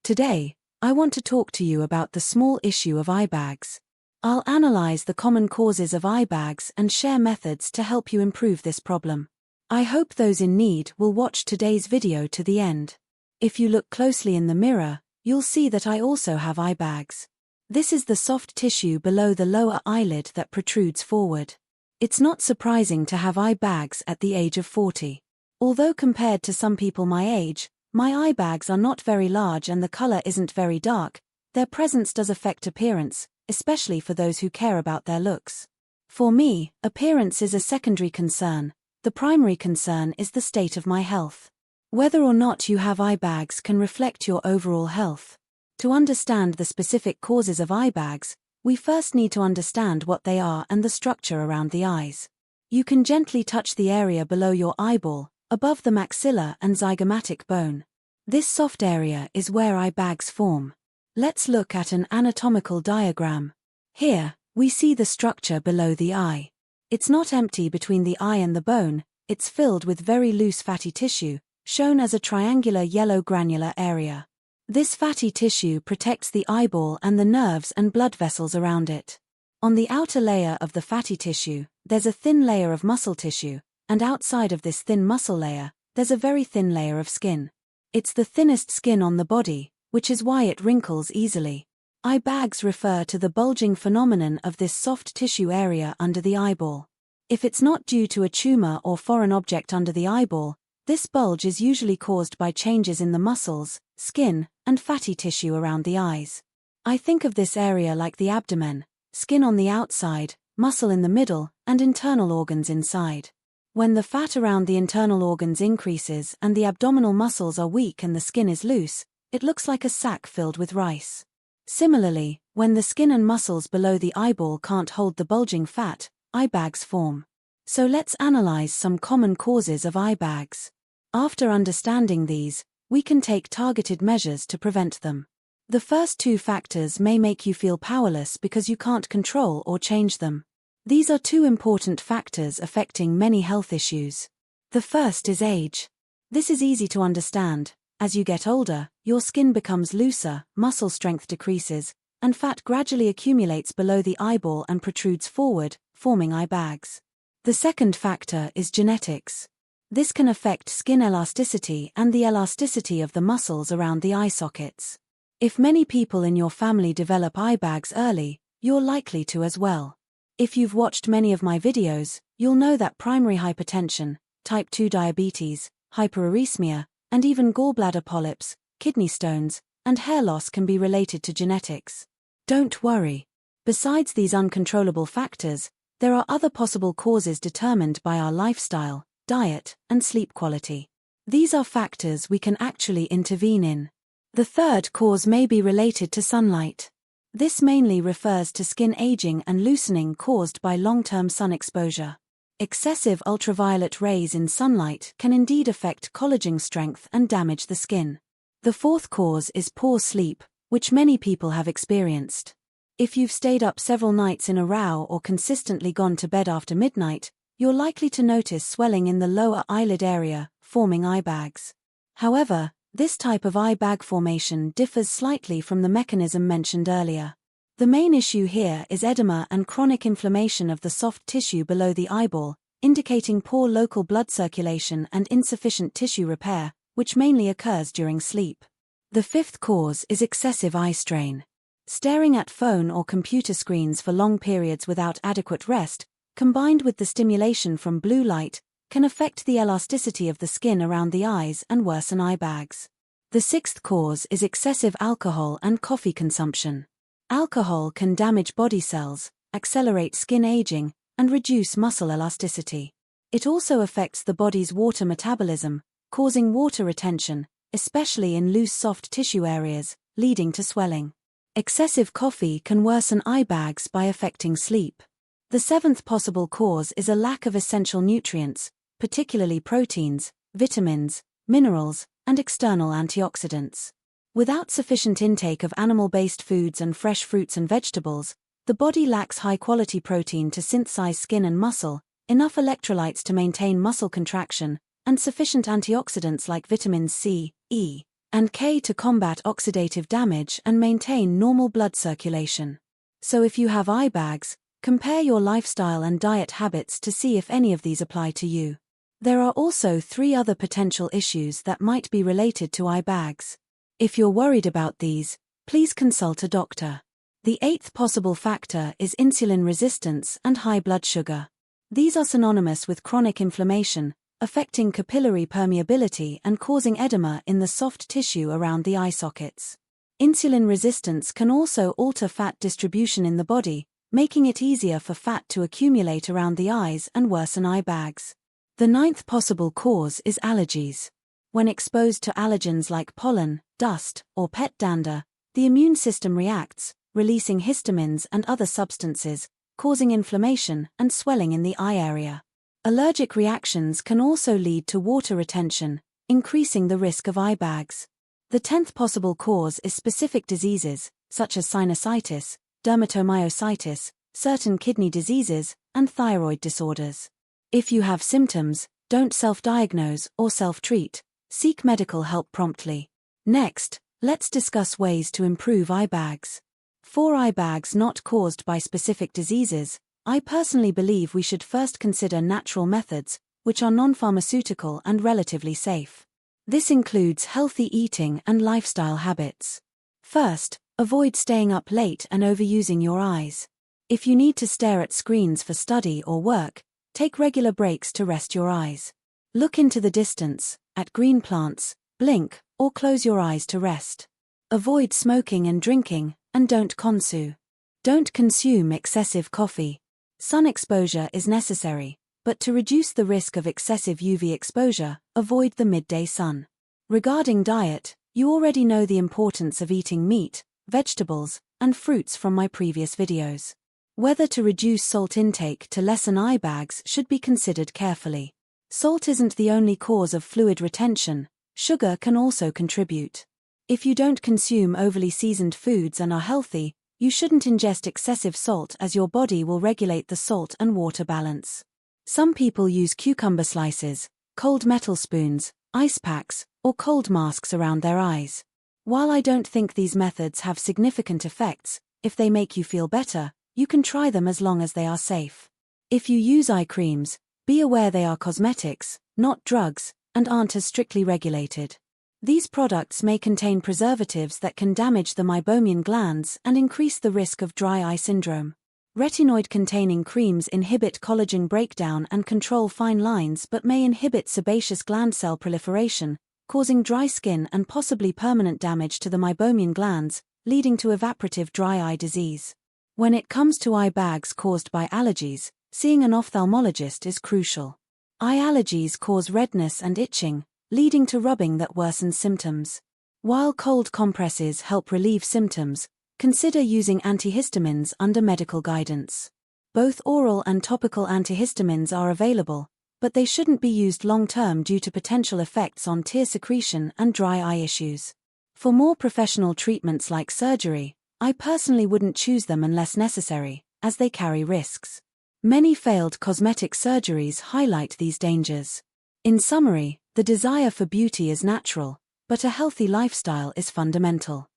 Today, I want to talk to you about the small issue of eye bags. I'll analyze the common causes of eye bags and share methods to help you improve this problem. I hope those in need will watch today's video to the end. If you look closely in the mirror, you'll see that I also have eye bags. This is the soft tissue below the lower eyelid that protrudes forward. It's not surprising to have eye bags at the age of 40. Although compared to some people my age, my eye bags are not very large and the color isn't very dark, their presence does affect appearance, especially for those who care about their looks. For me, appearance is a secondary concern. The primary concern is the state of my health. Whether or not you have eye bags can reflect your overall health. To understand the specific causes of eye bags, we first need to understand what they are and the structure around the eyes. You can gently touch the area below your eyeball, above the maxilla and zygomatic bone. This soft area is where eye bags form. Let's look at an anatomical diagram. Here, we see the structure below the eye. It's not empty between the eye and the bone, it's filled with very loose fatty tissue, shown as a triangular yellow granular area. This fatty tissue protects the eyeball and the nerves and blood vessels around it. On the outer layer of the fatty tissue, there's a thin layer of muscle tissue, and outside of this thin muscle layer, there's a very thin layer of skin. It's the thinnest skin on the body, which is why it wrinkles easily. Eye bags refer to the bulging phenomenon of this soft tissue area under the eyeball. If it's not due to a tumor or foreign object under the eyeball, this bulge is usually caused by changes in the muscles, skin, and fatty tissue around the eyes. I think of this area like the abdomen: skin on the outside, muscle in the middle, and internal organs inside. When the fat around the internal organs increases and the abdominal muscles are weak and the skin is loose, it looks like a sack filled with rice. Similarly, when the skin and muscles below the eyeball can't hold the bulging fat, eye bags form. So let's analyze some common causes of eye bags. After understanding these, we can take targeted measures to prevent them. The first two factors may make you feel powerless because you can't control or change them. These are two important factors affecting many health issues. The first is age. This is easy to understand. As you get older, your skin becomes looser, muscle strength decreases, and fat gradually accumulates below the eyeball and protrudes forward, forming eye bags. The second factor is genetics. This can affect skin elasticity and the elasticity of the muscles around the eye sockets. If many people in your family develop eye bags early, you're likely to as well. If you've watched many of my videos, you'll know that primary hypertension, type 2 diabetes, hyperuricemia, and even gallbladder polyps, kidney stones, and hair loss can be related to genetics. Don't worry. Besides these uncontrollable factors, there are other possible causes determined by our lifestyle, diet, and sleep quality. These are factors we can actually intervene in. The third cause may be related to sunlight. This mainly refers to skin aging and loosening caused by long-term sun exposure. Excessive ultraviolet rays in sunlight can indeed affect collagen strength and damage the skin. The fourth cause is poor sleep, which many people have experienced. If you've stayed up several nights in a row or consistently gone to bed after midnight, you're likely to notice swelling in the lower eyelid area, forming eye bags. However, this type of eye bag formation differs slightly from the mechanism mentioned earlier. The main issue here is edema and chronic inflammation of the soft tissue below the eyeball, indicating poor local blood circulation and insufficient tissue repair, which mainly occurs during sleep. The fifth cause is excessive eye strain. Staring at phone or computer screens for long periods without adequate rest, combined with the stimulation from blue light, can affect the elasticity of the skin around the eyes and worsen eye bags. The sixth cause is excessive alcohol and coffee consumption. Alcohol can damage body cells, accelerate skin aging, and reduce muscle elasticity. It also affects the body's water metabolism, causing water retention, especially in loose soft tissue areas, leading to swelling. Excessive coffee can worsen eye bags by affecting sleep. The seventh possible cause is a lack of essential nutrients, particularly proteins, vitamins, minerals, and external antioxidants. Without sufficient intake of animal-based foods and fresh fruits and vegetables, the body lacks high-quality protein to synthesize skin and muscle, enough electrolytes to maintain muscle contraction, and sufficient antioxidants like vitamins C, E, and K to combat oxidative damage and maintain normal blood circulation. So if you have eye bags, compare your lifestyle and diet habits to see if any of these apply to you. There are also 3 other potential issues that might be related to eye bags. If you're worried about these, please consult a doctor. The 8th possible factor is insulin resistance and high blood sugar. These are synonymous with chronic inflammation, affecting capillary permeability and causing edema in the soft tissue around the eye sockets. Insulin resistance can also alter fat distribution in the body, making it easier for fat to accumulate around the eyes and worsen eye bags. The 9th possible cause is allergies. When exposed to allergens like pollen, dust, or pet dander, the immune system reacts, releasing histamines and other substances, causing inflammation and swelling in the eye area. Allergic reactions can also lead to water retention, increasing the risk of eye bags. The 10th possible cause is specific diseases, such as sinusitis, dermatomyositis, certain kidney diseases, and thyroid disorders. If you have symptoms, don't self-diagnose or self-treat. Seek medical help promptly. Next, let's discuss ways to improve eye bags. For eye bags not caused by specific diseases, I personally believe we should first consider natural methods, which are non-pharmaceutical and relatively safe. This includes healthy eating and lifestyle habits. First, avoid staying up late and overusing your eyes. If you need to stare at screens for study or work, take regular breaks to rest your eyes. Look into the distance, at green plants, blink, or close your eyes to rest. Avoid smoking and drinking, and don't consume excessive coffee. Sun exposure is necessary, but to reduce the risk of excessive UV exposure, avoid the midday sun. Regarding diet, you already know the importance of eating meat, vegetables, and fruits from my previous videos. Whether to reduce salt intake to lessen eye bags should be considered carefully. Salt isn't the only cause of fluid retention, sugar can also contribute. If you don't consume overly seasoned foods and are healthy, you shouldn't ingest excessive salt as your body will regulate the salt and water balance. Some people use cucumber slices, cold metal spoons, ice packs, or cold masks around their eyes. While I don't think these methods have significant effects, if they make you feel better, you can try them as long as they are safe. If you use eye creams, be aware they are cosmetics, not drugs, and aren't as strictly regulated. These products may contain preservatives that can damage the meibomian glands and increase the risk of dry eye syndrome. Retinoid-containing creams inhibit collagen breakdown and control fine lines but may inhibit sebaceous gland cell proliferation, causing dry skin and possibly permanent damage to the meibomian glands, leading to evaporative dry eye disease. When it comes to eye bags caused by allergies, seeing an ophthalmologist is crucial. Eye allergies cause redness and itching, leading to rubbing that worsens symptoms. While cold compresses help relieve symptoms, consider using antihistamines under medical guidance. Both oral and topical antihistamines are available, but they shouldn't be used long-term due to potential effects on tear secretion and dry eye issues. For more professional treatments like surgery, I personally wouldn't choose them unless necessary, as they carry risks. Many failed cosmetic surgeries highlight these dangers. In summary, the desire for beauty is natural, but a healthy lifestyle is fundamental.